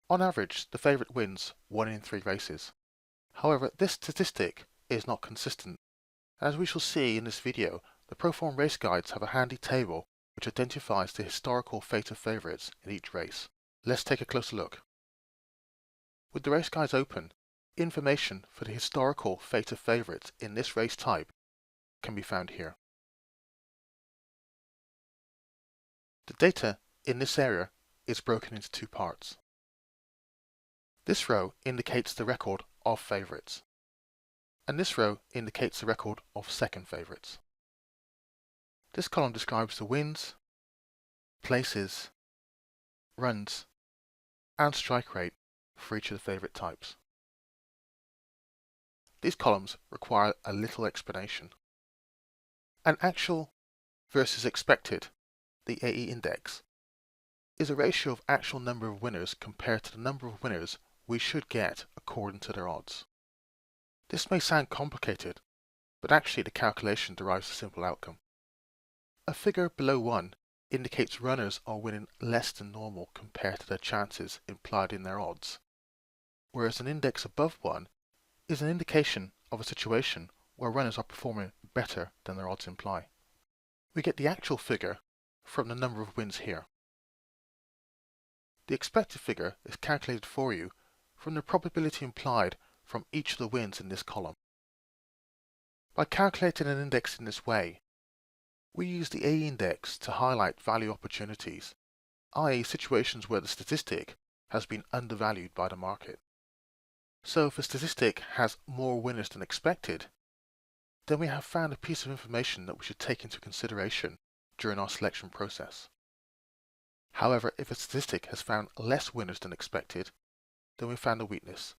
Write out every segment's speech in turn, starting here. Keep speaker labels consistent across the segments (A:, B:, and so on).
A: On average, the favourite wins 1 in 3 races. However, this statistic is not consistent. As we shall see in this video, the Proform Race Guides have a handy table which identifies the historical fate of favourites in each race. Let's take a closer look. With the race guides open, information for the historical fate of favourites in this race type can be found here. The data in this area is broken into 2 parts. This row indicates the record of favourites, and this row indicates the record of second favourites. This column describes the wins, places, runs, and strike rate for each of the favourite types. These columns require a little explanation. An actual versus expected, the AE index, is a ratio of actual number of winners compared to the number of winners we should get according to their odds. This may sound complicated, but actually the calculation derives a simple outcome. A figure below 1 indicates runners are winning less than normal compared to their chances implied in their odds, whereas an index above 1 is an indication of a situation where runners are performing better than their odds imply. We get the actual figure from the number of wins here. The expected figure is calculated for you from the probability implied from each of the wins in this column. By calculating an index in this way, we use the AE index to highlight value opportunities, i.e. situations where the statistic has been undervalued by the market. So if a statistic has more winners than expected, then we have found a piece of information that we should take into consideration during our selection process. However, if a statistic has found less winners than expected, then we found a weakness,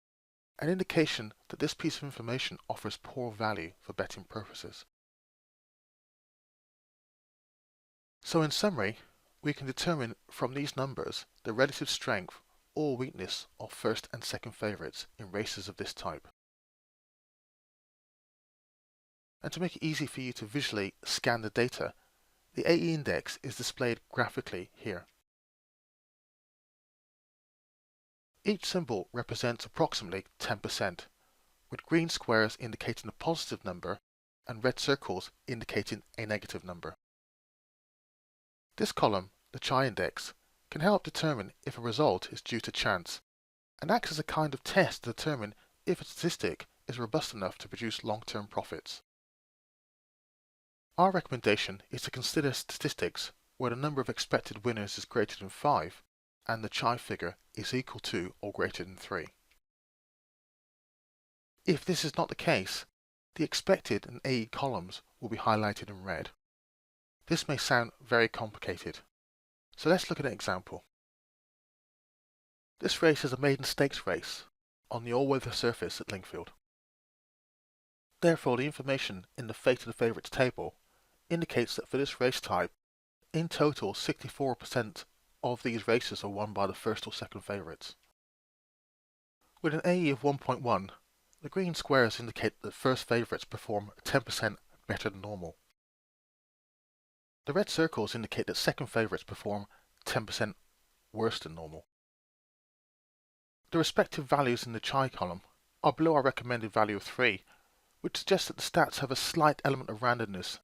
A: an indication that this piece of information offers poor value for betting purposes. So in summary, we can determine from these numbers the relative strength or weakness of first and second favourites in races of this type. And to make it easy for you to visually scan the data, the AE index is displayed graphically here. Each symbol represents approximately 10%, with green squares indicating a positive number and red circles indicating a negative number. This column, the Chi index, can help determine if a result is due to chance and acts as a kind of test to determine if a statistic is robust enough to produce long-term profits. Our recommendation is to consider statistics where the number of expected winners is greater than 5 and the Chi figure is equal to or greater than 3. If this is not the case, the expected and AE columns will be highlighted in red. This may sound very complicated, so let's look at an example. This race is a maiden stakes race on the all-weather surface at Lingfield. Therefore, the information in the fate of the favourites table indicates that for this race type, in total 64% of these races are won by the first or second favourites. With an AE of 1.1, the green squares indicate that the first favourites perform 10% better than normal. The red circles indicate that second favourites perform 10% worse than normal. The respective values in the Chi column are below our recommended value of 3, which suggests that the stats have a slight element of randomness.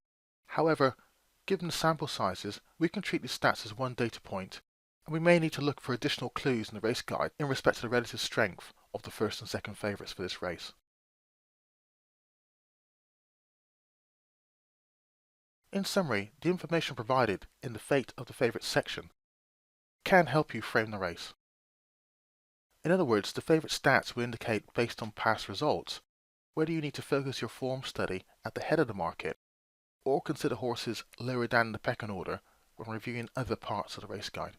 A: However, given the sample sizes, we can treat these stats as one data point, and we may need to look for additional clues in the race guide in respect to the relative strength of the first and second favourites for this race. In summary, the information provided in the fate of the favourites section can help you frame the race. In other words, the favourite stats will indicate, based on past results, whether you need to focus your form study at the head of the market or consider horses lower down in the pecking order when reviewing other parts of the race guide.